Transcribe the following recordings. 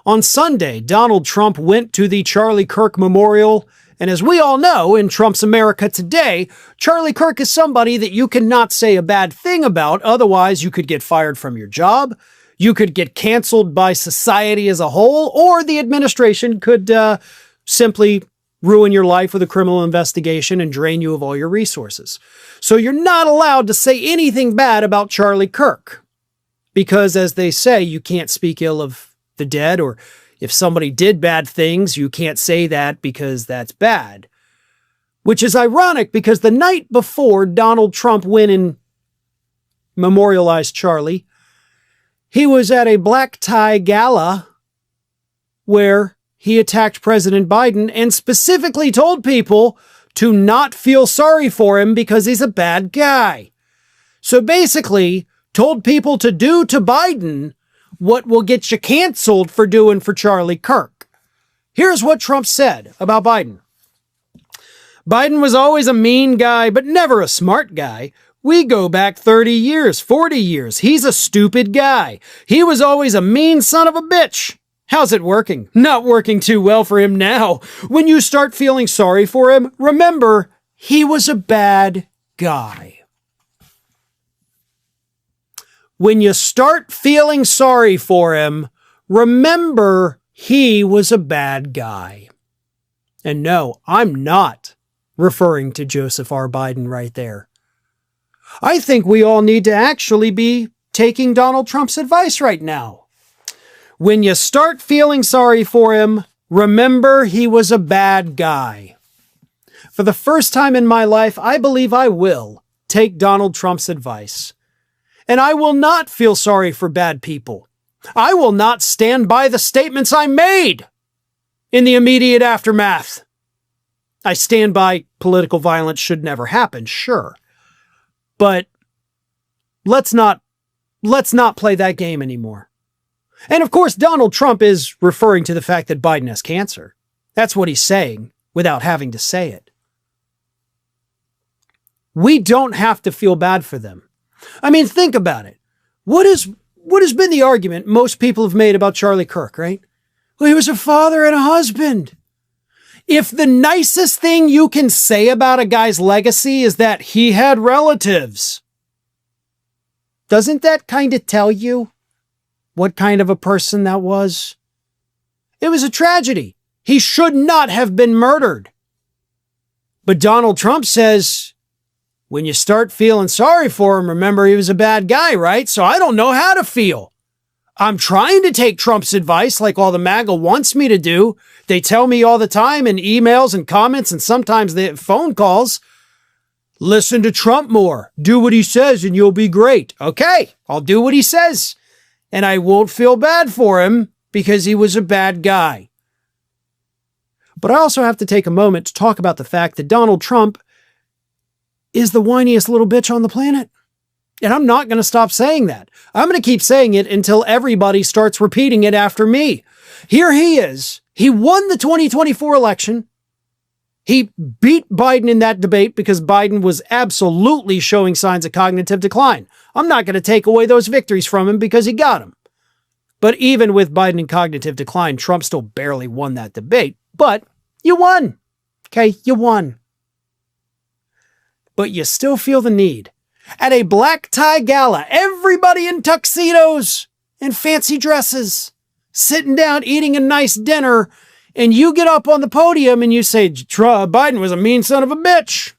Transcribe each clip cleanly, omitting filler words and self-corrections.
On Sunday, Donald Trump went to the Charlie Kirk Memorial, and as we all know, in Trump's America today, Charlie Kirk is somebody that you cannot say a bad thing about, otherwise you could get fired from your job, you could get canceled by society as a whole, or the administration could simply ruin your life with a criminal investigation and drain you of all your resources. So you're not allowed to say anything bad about Charlie Kirk, because as they say, you can't speak ill of the dead, or if somebody did bad things, you can't say that because that's bad. Which is ironic because the night before Donald Trump went and memorialized Charlie, he was at a black tie gala where he attacked President Biden and specifically told people to not feel sorry for him because he's a bad guy. So basically, told people to do to Biden what will get you canceled for doing for Charlie Kirk. Here's what Trump said about Biden. Biden was always a mean guy, but never a smart guy. We go back 30 years, 40 years. He's a stupid guy. He was always a mean son of a bitch. How's it working? Not working too well for him now. When you start feeling sorry for him, remember, he was a bad guy. When you start feeling sorry for him, remember, he was a bad guy. And no, I'm not referring to Joseph R. Biden right there. I think we all need to actually be taking Donald Trump's advice right now. When you start feeling sorry for him, remember he was a bad guy. For the first time in my life, I believe I will take Donald Trump's advice. And I will not feel sorry for bad people. I will not stand by the statements I made in the immediate aftermath. I stand by political violence should never happen, sure. But let's not play that game anymore. And of course, Donald Trump is referring to the fact that Biden has cancer. That's what he's saying without having to say it. We don't have to feel bad for them. I mean, think about it. What has been the argument most people have made about Charlie Kirk, right? Well, he was a father and a husband. If the nicest thing you can say about a guy's legacy is that he had relatives, doesn't that kind of tell you what kind of a person that was? It was a tragedy. He should not have been murdered. But Donald Trump says, when you start feeling sorry for him, remember he was a bad guy, right? So I don't know how to feel. I'm trying to take Trump's advice like all the MAGA wants me to do. They tell me all the time in emails and comments and sometimes the phone calls, listen to Trump more. Do what he says and you'll be great. Okay, I'll do what he says. And I won't feel bad for him because he was a bad guy. But I also have to take a moment to talk about the fact that Donald Trump is the whiniest little bitch on the planet. And I'm not going to stop saying that. I'm going to keep saying it until everybody starts repeating it after me. Here he is. He won the 2024 election. He beat Biden in that debate because Biden was absolutely showing signs of cognitive decline. I'm not going to take away those victories from him because he got them. But even with Biden in cognitive decline, Trump still barely won that debate. But you won. Okay, you won. But you still feel the need. At a black tie gala, everybody in tuxedos and fancy dresses, sitting down eating a nice dinner, and you get up on the podium and you say, Biden was a mean son of a bitch.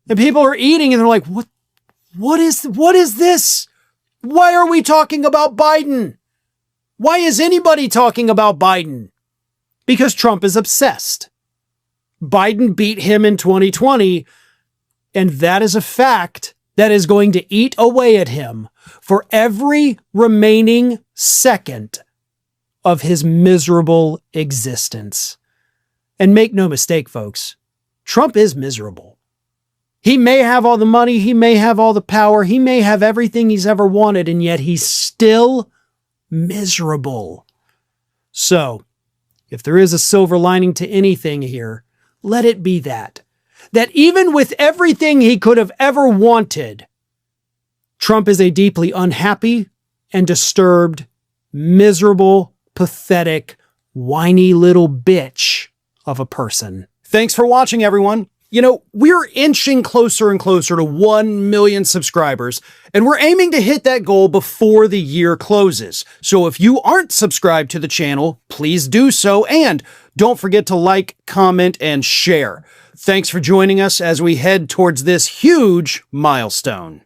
And people are eating and they're like, what is this? Why are we talking about Biden? Why is anybody talking about Biden? Because Trump is obsessed. Biden beat him in 2020, and that is a fact that is going to eat away at him for every remaining second of his miserable existence. And make no mistake, folks, Trump is miserable. He may have all the money, he may have all the power, he may have everything he's ever wanted, and yet he's still miserable. So, if there is a silver lining to anything here, let it be that even with everything he could have ever wanted, Trump is a deeply unhappy and disturbed miserable, pathetic, whiny little bitch of a person. Thanks for watching, everyone. You know, we're inching closer and closer to 1 million subscribers, and we're aiming to hit that goal before the year closes. So if you aren't subscribed to the channel, please do so, and don't forget to like, comment, and share. Thanks for joining us as we head towards this huge milestone.